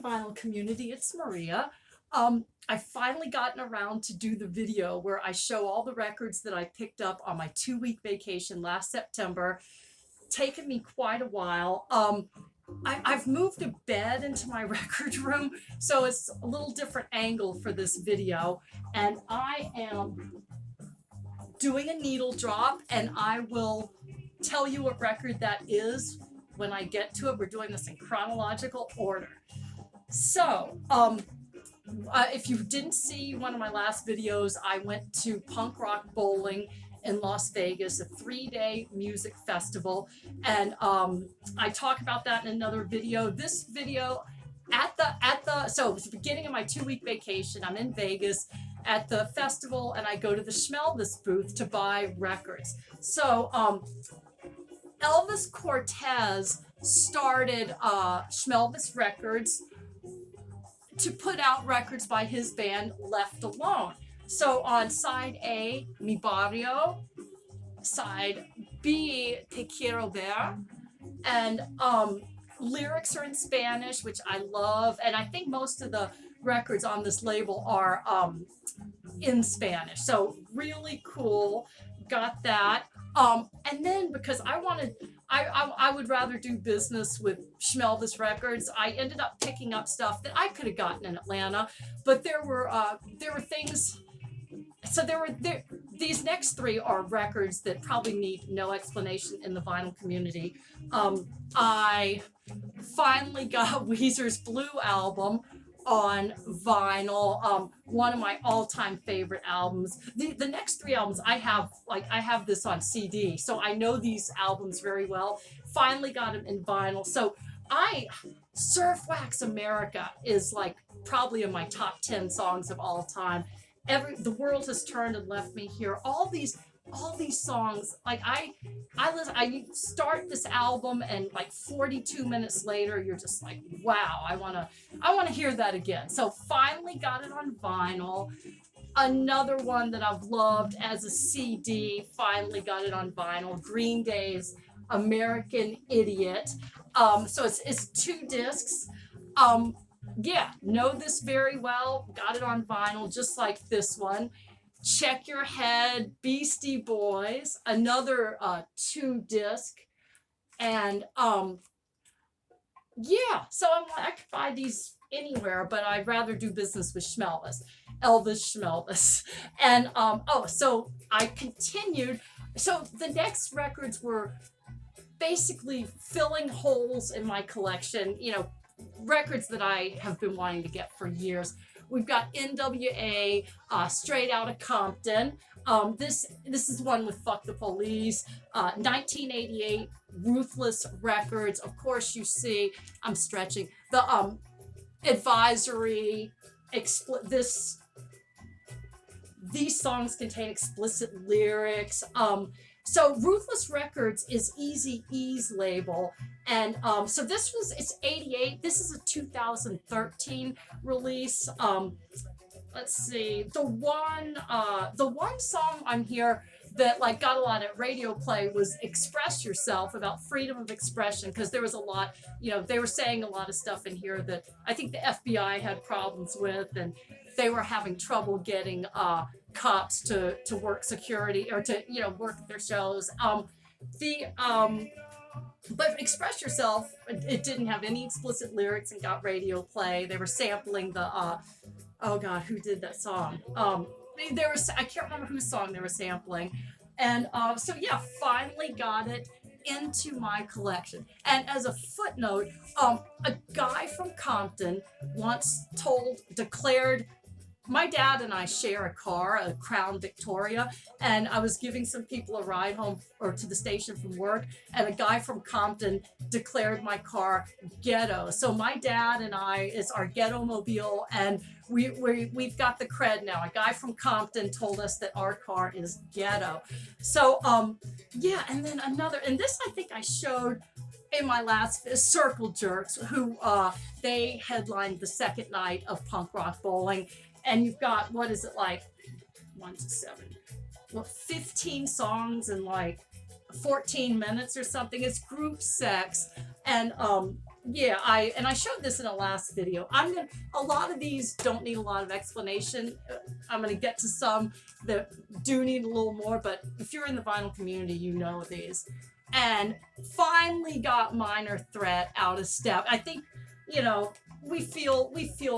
vinyl community, it's Maria. I've finally gotten around to do the video where I show all the records that I picked up on my 2-week vacation last September. Taken me quite a while. I've moved a bed into my record room, so it's a little different angle for this video. And I am doing a needle drop, and I will tell you what record that is when I get to it. We're doing this in chronological order. So, if you didn't see one of my last videos, I went to Punk Rock Bowling in Las Vegas, a 3-day music festival, and I talk about that in another video. This video so it's the beginning of my 2-week vacation. I'm in Vegas at the festival, and I go to the Smell This booth to buy records. So Elvis Cortez started Smell This Records to put out records by his band Left Alone. So on side A, Mi Barrio, side B, Te Quiero Ver, and lyrics are in Spanish, which I love, and I think most of the records on this label are in Spanish. So really cool, got that. And then because I would rather do business with Smell This Records, I ended up picking up stuff that I could have gotten in Atlanta, but there were things. So these next 3 are records that probably need no explanation in the vinyl community. I finally got Weezer's Blue album on vinyl, one of my all-time favorite albums. The next 3 albums I have this on CD, so I know these albums very well. Finally got them in vinyl. So Surf Wax America is like probably in my top 10 songs of all time. The world has turned and left me here. All these songs, like I start this album, and like 42 minutes later, you're just like, wow, I wanna hear that again. So finally got it on vinyl. Another one that I've loved as a CD, finally got it on vinyl. Green Day's American Idiot. So it's 2 discs. Yeah, know this very well. Got it on vinyl, just like this one. Check Your Head, Beastie Boys, another 2-disc. And yeah, so I could buy these anywhere, but I'd rather do business with Schmelvis, Elvis Schmelvis. And so I continued. So the next records were basically filling holes in my collection, records that I have been wanting to get for years. We've got NWA, Straight Outta Compton. This is one with Fuck the Police. 1988, Ruthless Records. Of course, you see, I'm stretching. The Advisory. These songs contain explicit lyrics. So Ruthless Records is Eazy-E's label. And so it's 88. This is a 2013 release. Let's see. The one song on here that like got a lot of radio play was Express Yourself, about freedom of expression, because there was a lot, they were saying a lot of stuff in here that I think the FBI had problems with, and they were having trouble getting cops to work security or to work their shows. But Express Yourself, it didn't have any explicit lyrics and got radio play. They were sampling the oh god, who did that song? I can't remember whose song they were sampling. And so yeah, finally got it into my collection. And as a footnote, a guy from Compton once declared, my dad and I share a car, a Crown Victoria, and I was giving some people a ride home or to the station from work, and a guy from Compton declared my car ghetto. So my dad and I is our ghetto mobile, and we've got the cred now. A guy from Compton told us that our car is ghetto. So yeah, and then and this I think I showed in my last Circle Jerks, who they headlined the second night of Punk Rock Bowling. And you've got, what is it, like 1 to 7, 15 songs in like 14 minutes or something. It's group sex. And yeah, I showed this in a last video. A lot of these don't need a lot of explanation. I'm gonna get to some that do need a little more, but if you're in the vinyl community, you know these. And finally got Minor Threat out of step. I think, you know, we feel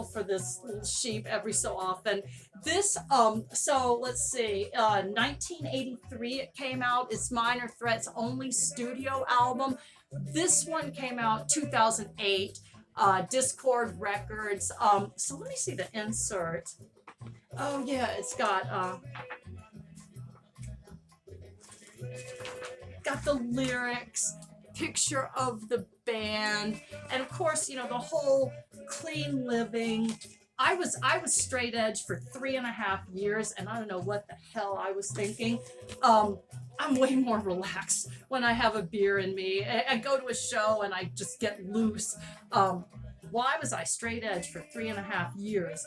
for this little sheep every so often. This so let's see, 1983 it came out. It's Minor Threat's only studio album. This one came out 2008, Discord Records. So let me see the insert. Oh yeah, it's got the lyrics, picture of the band, and of course, you know, the whole clean living. I was straight edge for 3.5 years, and I don't know what the hell I was thinking. I'm way more relaxed when I have a beer in me. I go to a show and I just get loose. Why was I straight edge for 3.5 years?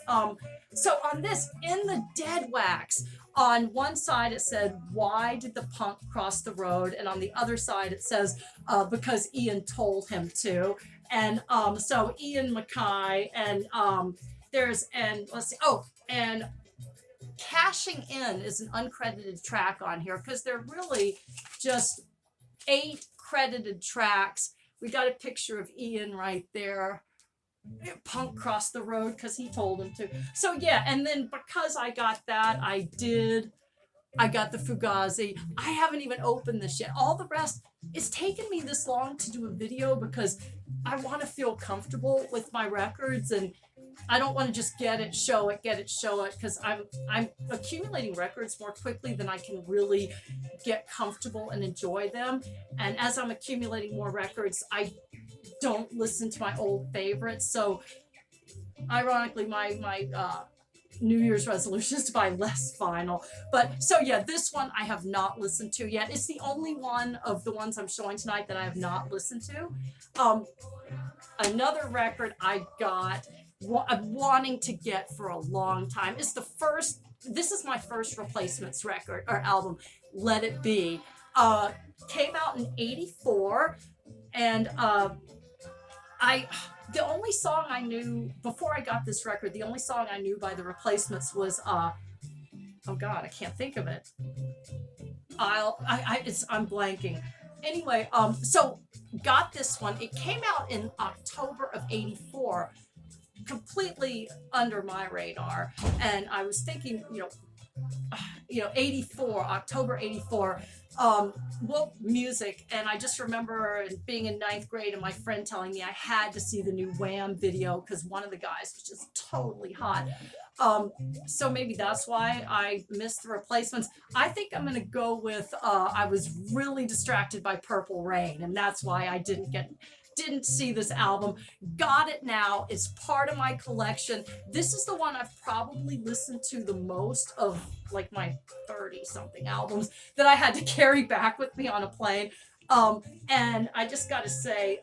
So on this, in the dead wax, on one side it said, "Why did the punk cross the road?" And on the other side it says, "Because Ian told him to." And so Ian Mackay, and let's see, and Cashing In is an uncredited track on here because they're really just 8 credited tracks. We got a picture of Ian right there. Punk crossed the road because he told him to. So yeah, and then because I got that, I got the Fugazi. I haven't even opened this yet. All the rest, it's taken me this long to do a video because I want to feel comfortable with my records, and I don't want to just get it, show it, because I'm accumulating records more quickly than I can really get comfortable and enjoy them. And as I'm accumulating more records, I don't listen to my old favorites. So ironically, my New Year's resolution is to buy less vinyl. But so yeah, this one I have not listened to yet. It's the only one of the ones I'm showing tonight that I have not listened to. Another record I got, I'm wanting to get for a long time. This is my first Replacements record or album, Let It Be. Came out in '84, and the only song I knew before I got this record, the only song I knew by the Replacements was oh God, I can't think of it. I'm blanking. Anyway, so got this one. It came out in October of '84, completely under my radar, and I was thinking, 84, October '84. Well, music, and I just remember being in 9th grade and my friend telling me I had to see the new Wham video because one of the guys was just totally hot. So maybe that's why I missed the Replacements. I think I'm gonna go with I was really distracted by Purple Rain, and that's why I didn't see this album. Got it now. It's part of my collection. This is the one I've probably listened to the most of, like, my 30-something albums that I had to carry back with me on a plane. And I just got to say,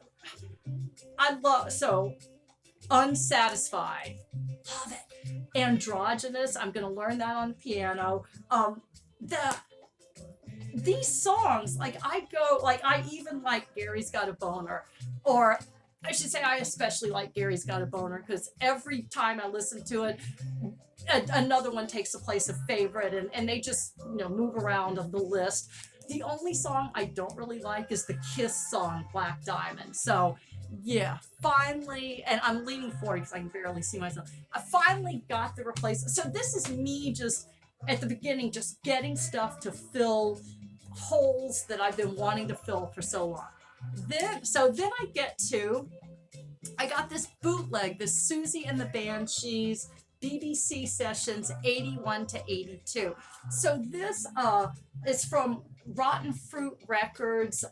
Unsatisfied. Love it. Androgynous. I'm going to learn that on the piano. These songs, I even like Gary's Got a Boner, or I should say I especially like Gary's Got a Boner because every time I listen to it, another one takes the place of favorite, and they just, move around on the list. The only song I don't really like is the Kiss song, Black Diamond. So yeah, finally, and I'm leaning forward because I can barely see myself. I finally got the Replacement. So this is me just at the beginning, just getting stuff to fill holes that I've been wanting to fill for so long. Then I got this bootleg, this Susie and the Banshees BBC sessions 81 to 82. So this is from Rotten Fruit Records.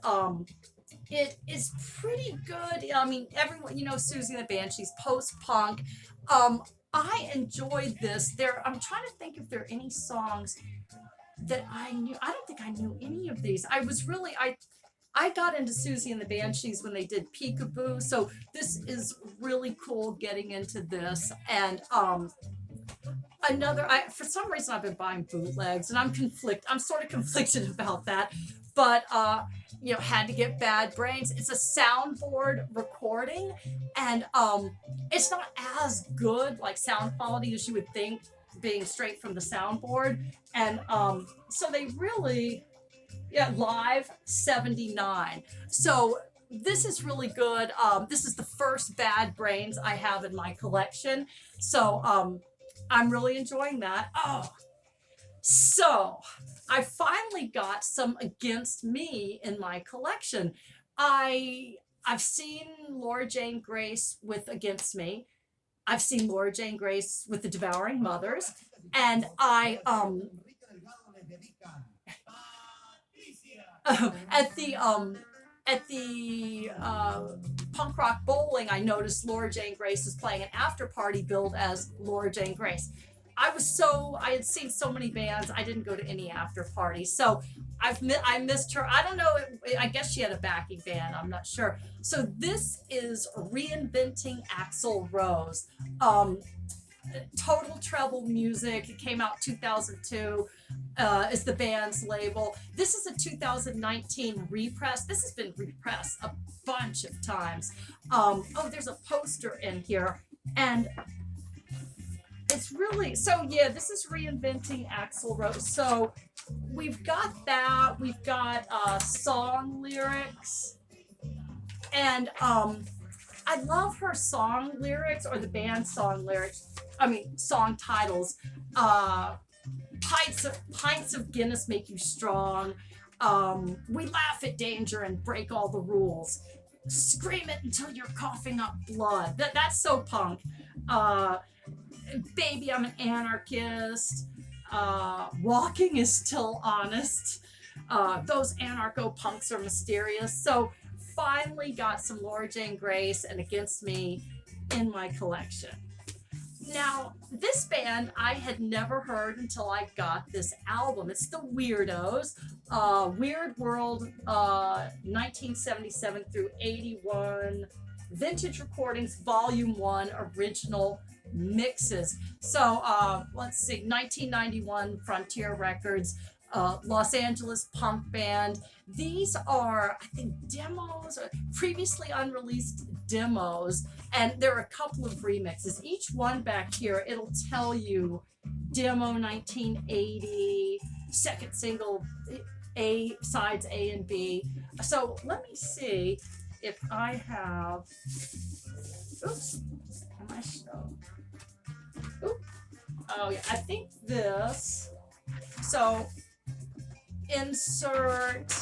It is pretty good. I mean, everyone, Susie and the Banshees, post-punk. I enjoyed this. I'm trying to think if there are any songs that I knew. I don't think I knew any of these. I got into Susie and the Banshees when they did Peekaboo, so this is really cool getting into this. And for some reason I've been buying bootlegs, and I'm sort of conflicted about that. but had to get Bad Brains. It's a soundboard recording, and it's not as good like sound quality as you would think, being straight from the soundboard. And so they really, live 79. So this is really good. This is the first Bad Brains I have in my collection. So I'm really enjoying that. Oh, so I finally got some Against Me in my collection. I've seen Laura Jane Grace with Against Me. I've seen Laura Jane Grace with the Devouring Mothers, and I at the punk rock bowling, I noticed Laura Jane Grace was playing an after party billed as Laura Jane Grace. I had seen so many bands, I didn't go to any after parties. So I missed her. I don't know. I guess she had a backing band. I'm not sure. So this is Reinventing Axl Rose. Total Treble Music. It came out 2002. Is the band's label. This is a 2019 repress. This has been repressed a bunch of times. There's a poster in here, and it's really, this is Reinventing Axl Rose. So we've got that. We've got song lyrics, and I love her song lyrics, or the band song lyrics. I mean, song titles. Pints of Guinness make you strong. We laugh at danger and break all the rules. Scream it until you're coughing up blood. That's so punk. Baby, I'm an anarchist. Walking is still honest. Those anarcho punks are mysterious. So finally got some Laura Jane Grace and Against Me in my collection. Now, this band I had never heard until I got this album. It's the Weirdos, Weird World, 1977 through 81, Vintage Recordings, Volume 1, Original Mixes. So, let's see, 1991, Frontier Records, Los Angeles punk band. These are, I think, demos, or previously unreleased demos, and there are a couple of remixes. Each one back here, it'll tell you demo 1980, second single, A sides A and B. So let me see if I have. Oops, am I slow? Oop. Oh yeah, I think this. So insert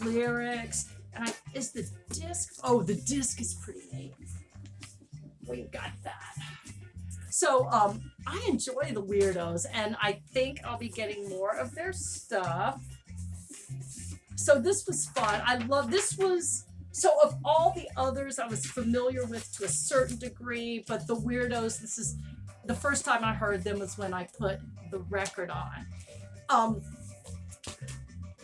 lyrics, and is the disc? Oh, the disc is pretty neat. We've got that. So I enjoy the Weirdos, and I think I'll be getting more of their stuff. So this was fun. I love this. So of all the others I was familiar with to a certain degree, but the Weirdos, this is the first time I heard them was when I put the record on.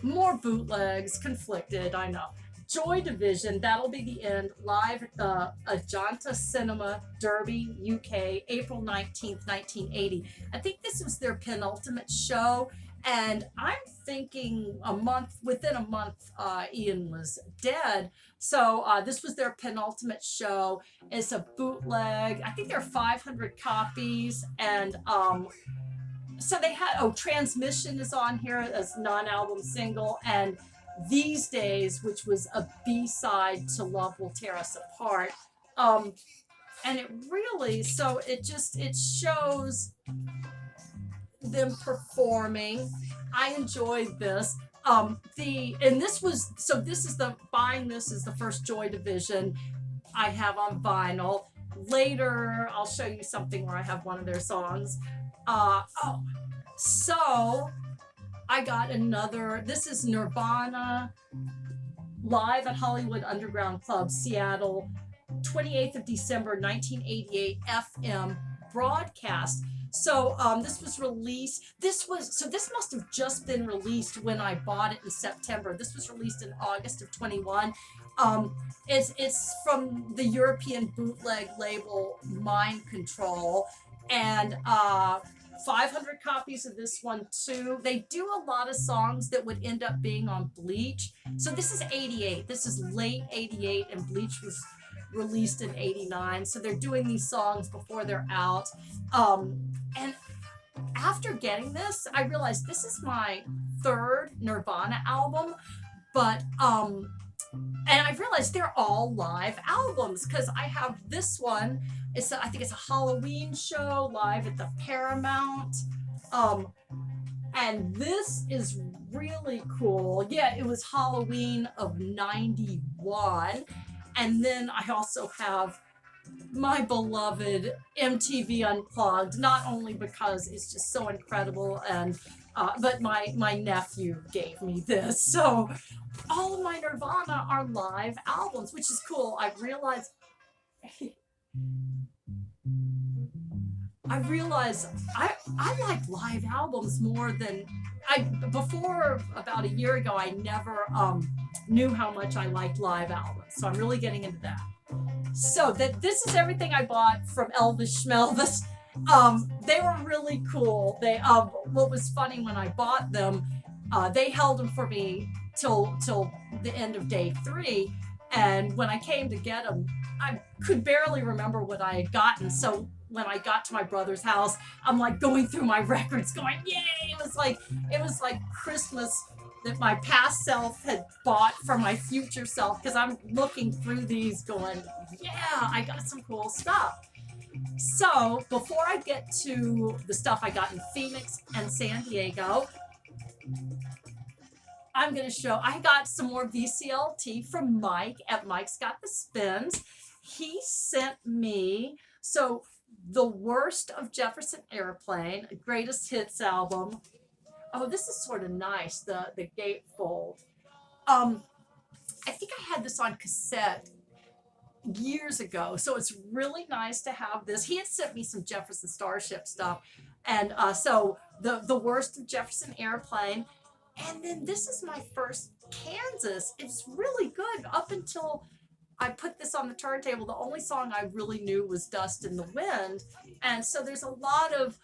More bootlegs, Conflicted, I know. Joy Division, that'll be the end, live at the Ajanta Cinema, Derby, UK, April 19th, 1980. I think this was their penultimate show, and I'm thinking within a month, Ian was dead. So this was their penultimate show. It's a bootleg. I think there are 500 copies, and so they had, Transmission is on here as non-album single, and These Days, which was a B-side to Love Will Tear Us Apart. And it really, so it shows them performing. I enjoyed this. Buying this is the first Joy Division I have on vinyl. Later, I'll show you something where I have one of their songs. So I got another, this is Nirvana, live at Hollywood Underground Club, Seattle, 28th of December, 1988, FM broadcast. So this was released, this must have just been released when I bought it in September. This was released in August of 21. It's from the European bootleg label Mind Control, and 500 copies of this one too. They do a lot of songs that would end up being on Bleach. So this is 88. This is late 88, and Bleach was released in 89. So they're doing these songs before they're out. And after getting this, I realized this is my third Nirvana album, but and I realized they're all live albums, because I have this one. I think it's a Halloween show live at the Paramount. And this is really cool. Yeah, it was Halloween of 91. And then I also have my beloved MTV Unplugged, not only because it's just so incredible, and but my nephew gave me this. So all of my Nirvana are live albums, which is cool. I realized I like live albums more than before. About a year ago, I never knew how much I liked live albums. So I'm really getting into that. So this is everything I bought from Elvis Schmelvis. They were really cool. They what was funny, when I bought them, they held them for me till the end of day 3, and when I came to get them, I could barely remember what I had gotten. So when I got to my brother's house, I'm like going through my records, going, "Yay!" It was like Christmas that my past self had bought for my future self, because I'm looking through these going, yeah, I got some cool stuff. So before I get to the stuff I got in Phoenix and San Diego, I'm going to show, I got some more VCLT from Mike at Mike's Got the Spins. He sent me, so The Worst of Jefferson Airplane, Greatest Hits album. Oh, this is sort of nice, the gatefold. I think I had this on cassette years ago, so it's really nice to have this. He had sent me some Jefferson Starship stuff, and so the Worst of Jefferson Airplane, and then this is my first Kansas. It's really good. Up until I put this on the turntable, the only song I really knew was Dust in the Wind, and so there's a lot of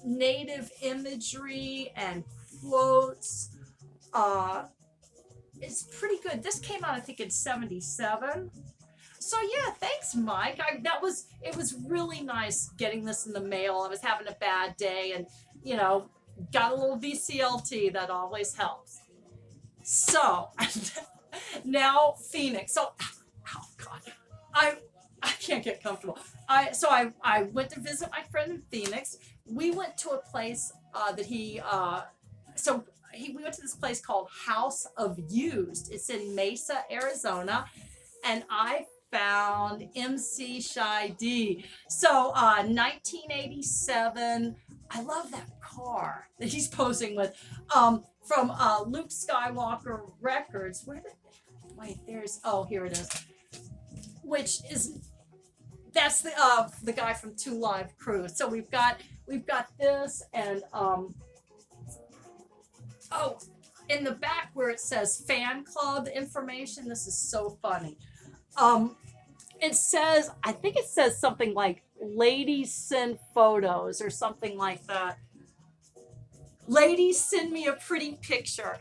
native imagery and quotes. It's pretty good. This came out, I think, in 77. So yeah, thanks, Mike. It was really nice getting this in the mail. I was having a bad day, and got a little VCLT. That always helps. So now Phoenix. So, oh God, I can't get comfortable. I went to visit my friend in Phoenix. We went to a place we went to this place called House of Used. It's in Mesa, Arizona, and I found MC Shy D. So 1987. I love that car that he's posing with. From Luke Skywalker Records. Here it is. That's the guy from Two Live Crew. So we've got this, and in the back where it says fan club information, this is so funny. It says, I think it says something like ladies send photos or something like that. Ladies, send me a pretty picture.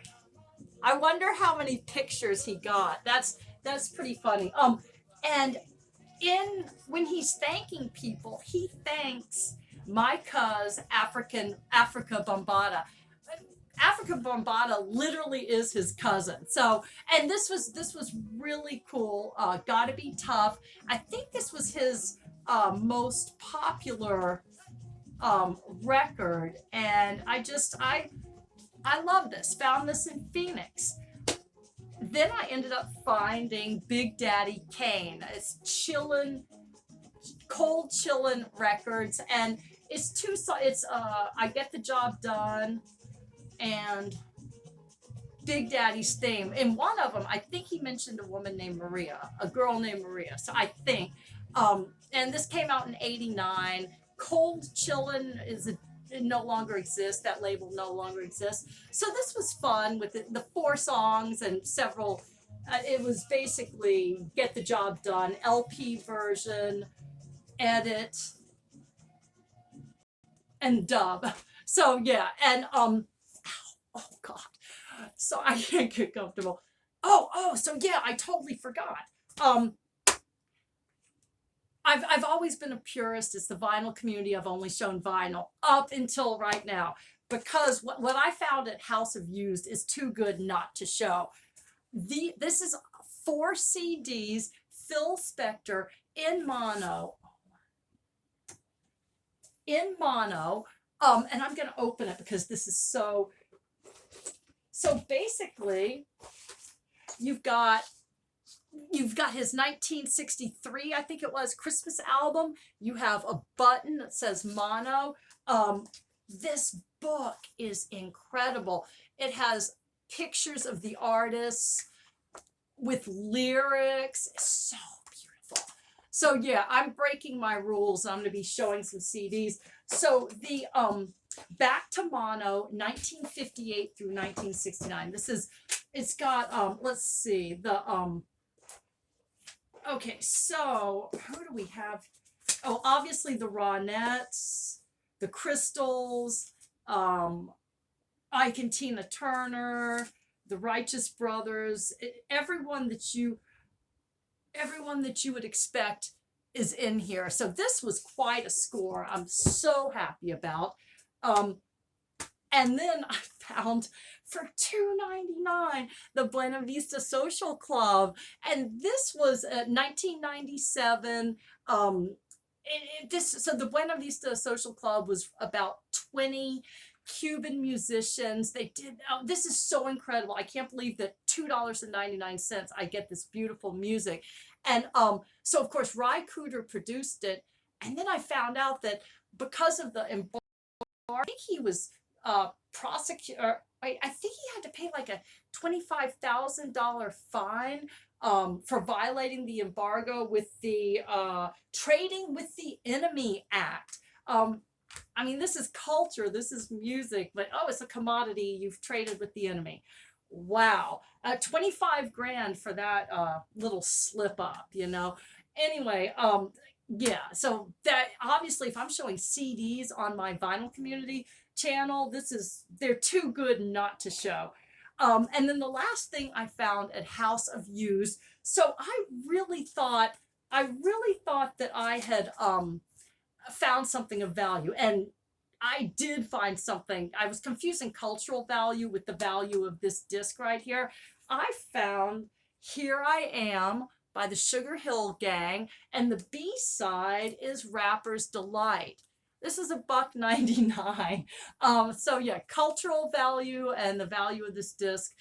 I wonder how many pictures he got. That's pretty funny. And when he's thanking people, he thanks my cuz Africa Bambaataa. Africa Bambaataa literally is his cousin. So, and this was really cool. Gotta Be Tough. I think this was his most popular record, and I love this. Found this in Phoenix. Then I ended up finding Big Daddy Kane. It's Cold Chillin' Records, and it's I Get the Job Done and Big Daddy's Theme. In one of them, I think he mentioned a girl named Maria. So I think, and this came out in 89. Cold Chillin' it no longer exists. That label no longer exists. So this was fun with the 4 songs and several. It was basically Get the Job Done, LP version, edit, and dub. So yeah, and oh God, so I can't get comfortable. So yeah, I totally forgot. Um, I've always been a purist. It's the vinyl community. I've only shown vinyl up until right now because what I found at House of Used is too good not to show. This is 4 CDs, Phil Spector in mono. And I'm going to open it because this is so basically you've got his 1963, I think it was, Christmas album. You have a button that says mono. This book is incredible. It has pictures of the artists with lyrics. It's so beautiful. So yeah, I'm breaking my rules. I'm going to be showing some CDs. So the back to mono, 1958 through 1969. It's got let's see, the okay, so who do we have? Oh, obviously the Ronettes, the Crystals, Ike and Tina Turner, the Righteous Brothers, everyone that you would expect is in here. So this was quite a score. I'm so happy about. And then I found for $2.99 the Buena Vista Social Club, and this was 1997. So the Buena Vista Social Club was about 20 Cuban musicians. They did. This is so incredible. I can't believe that $2.99 I get this beautiful music, and so of course Ry Cooder produced it, and then I found out that because of the embargo, I think he was prosecutor. I think he had to pay like a $25,000 fine for violating the embargo with the Trading with the Enemy Act. I mean, this is culture, this is music, but it's a commodity. You've traded with the enemy. Wow, 25 grand for that little slip up, Anyway, yeah. So that obviously, if I'm showing CDs on my vinyl community channel, they're too good not to show. And then the last thing I found at House of Used. So I really thought that I had found something of value, and I did find something. I was confusing cultural value with the value of this disc right here. I found Here I Am by the Sugar Hill Gang, and the B-side is Rapper's Delight. This is $1.99. So yeah, cultural value and the value of this disc,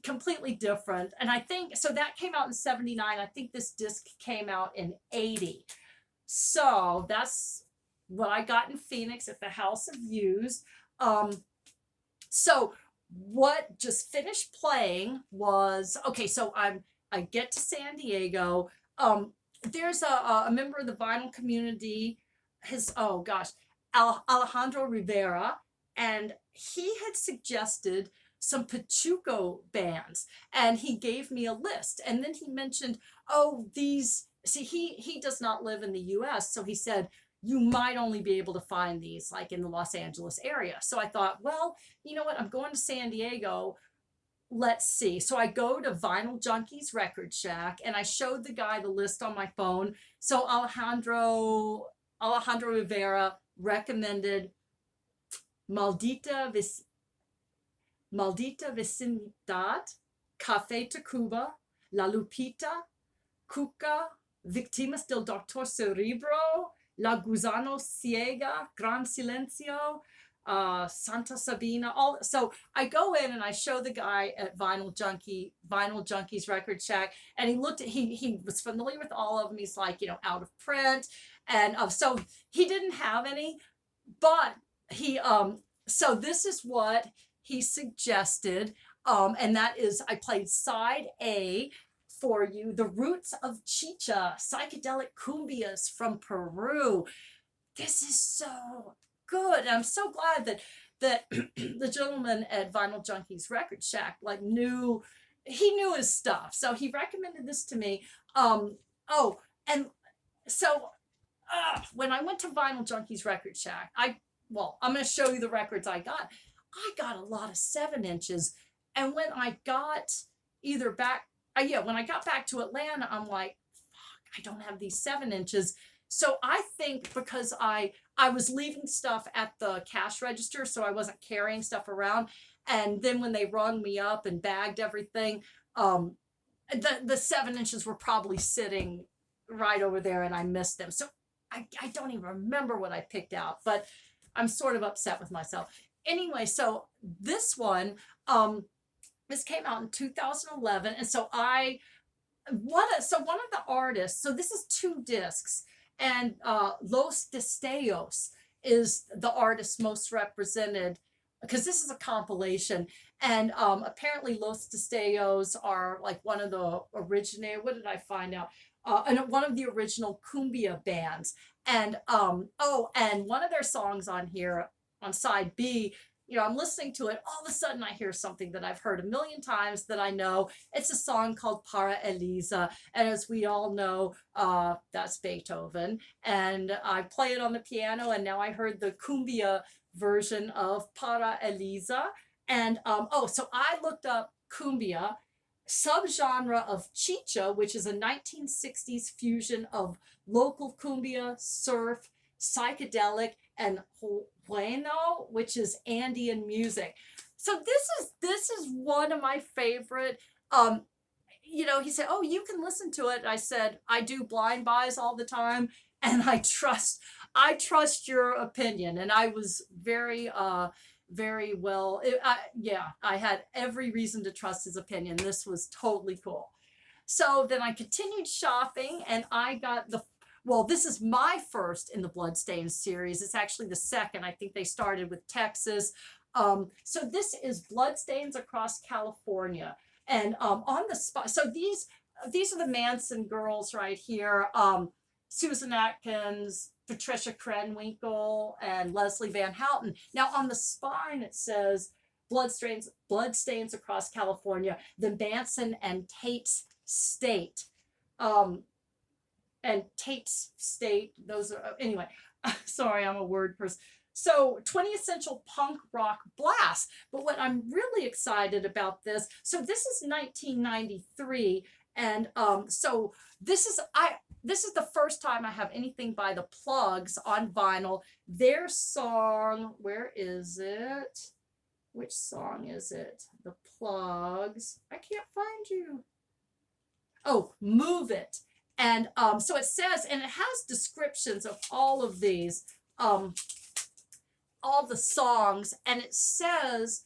completely different. And I think, so that came out in 79. I think this disc came out in 80. So that's what I got in Phoenix at the House of Used. So what just finished playing was, okay, so I get to San Diego. There's a member of the vinyl community, Alejandro Rivera, and he had suggested some Pachuco bands, and he gave me a list, and then he mentioned, he does not live in the US, so he said you might only be able to find these like in the Los Angeles area. So I thought, well, you know what, I'm going to San Diego, let's see. So I go to Vinyl Junkies Record Shack, and I showed the guy the list on my phone. So Alejandro Rivera recommended Maldita Vecindad, Café Tacuba, La Lupita, Cuca, Víctimas del Doctor Cerebro, La Gusano Ciega, Gran Silencio, Santa Sabina. So I go in and I show the guy at Vinyl Junkies Record Shack, and he looked at, he was familiar with all of them. He's like, out of print, and so he didn't have any, but he so this is what he suggested, and that is, I played side A for you, The Roots of Chicha, Psychedelic Cumbias from Peru. This is so good. And I'm so glad that the gentleman at Vinyl Junkies Record Shack knew his stuff. So he recommended this to me. And so when I went to Vinyl Junkies Record Shack, I well, I'm going to show you the records I got. I got a lot of 7 inches. And when I got either back, yeah, when I got back to Atlanta, I'm like, fuck, I don't have these 7 inches. So I think because I was leaving stuff at the cash register, so I wasn't carrying stuff around. And then when they rung me up and bagged everything, um, the 7 inches were probably sitting right over there, and I missed them. So I don't even remember what I picked out, but I'm sort of upset with myself. Anyway, so this one, this came out in 2011, and so one of the artists. So this is 2 discs, and Los Tosteos is the artist most represented because this is a compilation. And apparently Los Tosteos are like one of the originator. What did I find out? And one of the original cumbia bands. And and one of their songs on here on side B, I'm listening to it. All of a sudden, I hear something that I've heard a million times that I know. It's a song called Para Elisa. And as we all know, that's Beethoven. And I play it on the piano, and now I heard the cumbia version of Para Elisa. And so I looked up cumbia, subgenre of chicha, which is a 1960s fusion of local cumbia, surf, psychedelic, and bueno, which is Andean music. So this is one of my favorite. He said, "Oh, you can listen to it." I said, "I do blind buys all the time, and I trust your opinion." And I was very well. I had every reason to trust his opinion. This was totally cool. So then I continued shopping, and I got this is my first in the Bloodstains series. It's actually the second. I think they started with Texas. So this is Bloodstains Across California. And on the spot, so these are the Manson girls right here. Susan Atkins, Patricia Krenwinkel, and Leslie Van Houten. Now on the spine it says Bloodstains Across California, the Manson and Tate's State. And Tate's State, those are, anyway, sorry, I'm a word person. So 20th Central Punk Rock Blast. But what I'm really excited about this, so this is 1993, and so this is the first time I have anything by the Plugs on vinyl. Their song, where is it? Which song is it? The Plugs. I can't find you. Oh, Move It. And so it says, and it has descriptions of all of these, all the songs, and it says,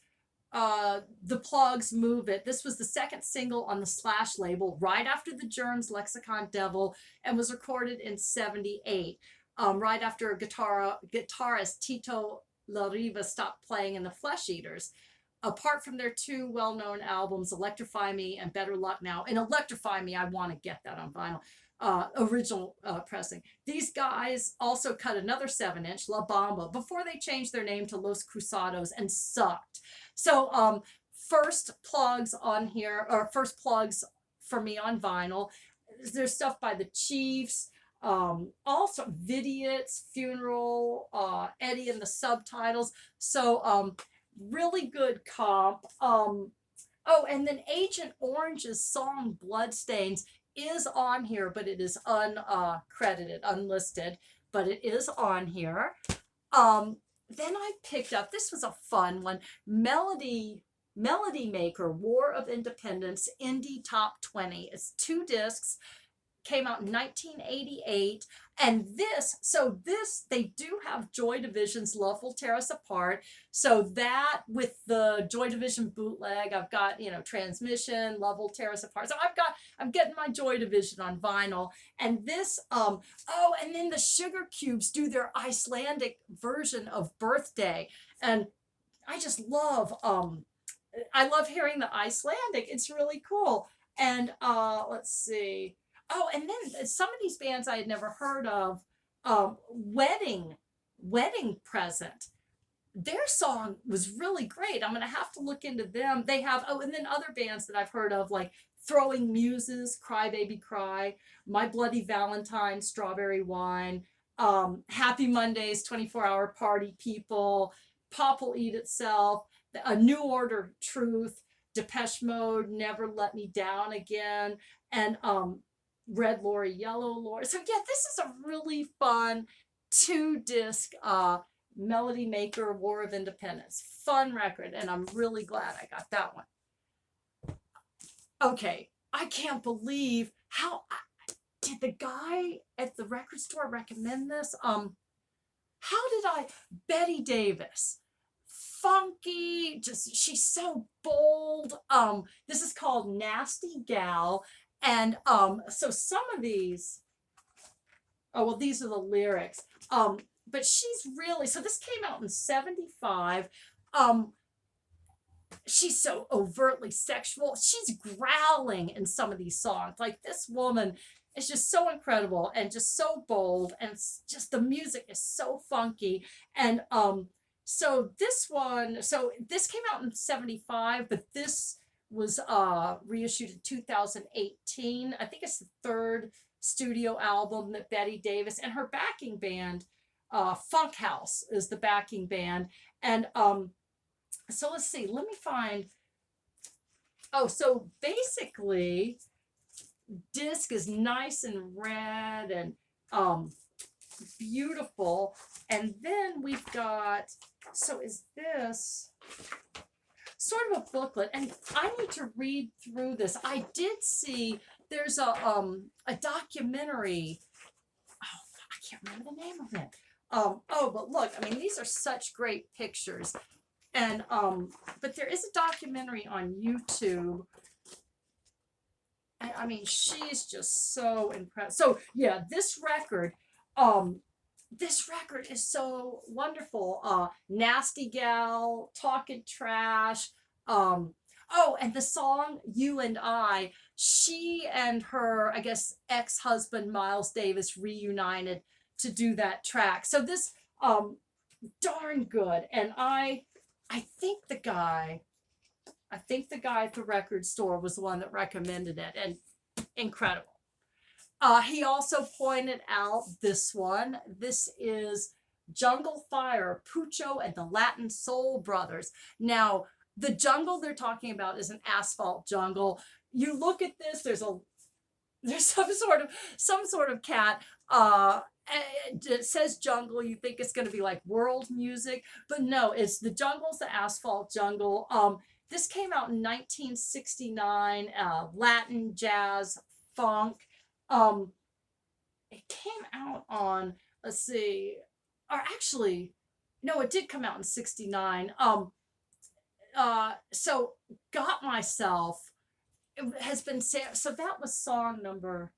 the Plugs, Move It. This was the second single on the Slash label, right after the Germs' Lexicon Devil, and was recorded in 78, right after guitarist Tito Lariva stopped playing in the Flesh Eaters. Apart from their 2 well-known albums, Electrify Me and Better Luck Now. And Electrify Me, I want to get that on vinyl. Original pressing. These guys also cut another 7-inch, La Bamba, before they changed their name to Los Cruzados and sucked. So first plugs on here, or first plugs for me on vinyl. There's stuff by the Chiefs, also Vidiots, Funeral, Eddie and the Subtitles. So really good comp. And then Agent Orange's song Bloodstains is on here, but it is uncredited, unlisted, but it is on here. Then I picked up, this was a fun one, Melody Maker, War of Independence, Indie Top 20. It's 2 discs, came out in 1988. And they do have Joy Division's Love Will Tear Us Apart. So that with the Joy Division bootleg, I've got, Transmission, Love Will Tear Us Apart. So I'm getting my Joy Division on vinyl. And this, and then the Sugar Cubes do their Icelandic version of Birthday. And I just love, I love hearing the Icelandic. It's really cool. And let's see. Oh, and then some of these bands I had never heard of. Wedding Present. Their song was really great. I'm going to have to look into them. They have, and then other bands that I've heard of, like Throwing Muses, Cry Baby Cry, My Bloody Valentine, Strawberry Wine, Happy Mondays, 24-hour party people, Pop Will Eat Itself, A New Order Truth, Depeche Mode, Never Let Me Down Again, and Red Lorry, Yellow Lorry. So yeah, this is a really fun 2-disc Melody Maker War of Independence. Fun record, and I'm really glad I got that one. Okay, I can't believe how did the guy at the record store recommend this? How did I? Betty Davis, funky, just she's so bold. This is called Nasty Gal, and so some of these. Oh well, these are the lyrics. But she's really so. This came out in '75. She's so overtly sexual. She's growling in some of these songs. Like this woman is just so incredible and just so bold, and it's just the music is so funky. And so this came out in '75, but this was reissued in 2018. I think it's the third studio album that Betty Davis and her backing band, Funk House is the backing band. And so let's see, let me find. Oh, so basically, disc is nice and red and beautiful. And then we've got, so is this sort of a booklet? And I need to read through this. I did see there's a documentary. Oh, I can't remember the name of it. Oh, but look, I mean, these are such great pictures. And but there is a documentary on YouTube. And I mean, she's just so impressed. So yeah, this record is so wonderful. Nasty Gal, Talking Trash. Oh, and the song You and I, she and her, I guess, ex-husband Miles Davis reunited to do that track. So this darn good. And I think the guy at the record store was the one that recommended it, and incredible. He also pointed out this one. This is Jungle Fire, Pucho and the Latin Soul Brothers. Now, the jungle they're talking about is an asphalt jungle. You look at this, there's some sort of cat. It says jungle. You think it's going to be like world music, but no, it's the jungle's the asphalt jungle. This came out in 1969. Latin jazz funk. It came out on, let's see, or actually, no, it did come out in '69. So Got Myself has been, so that was song number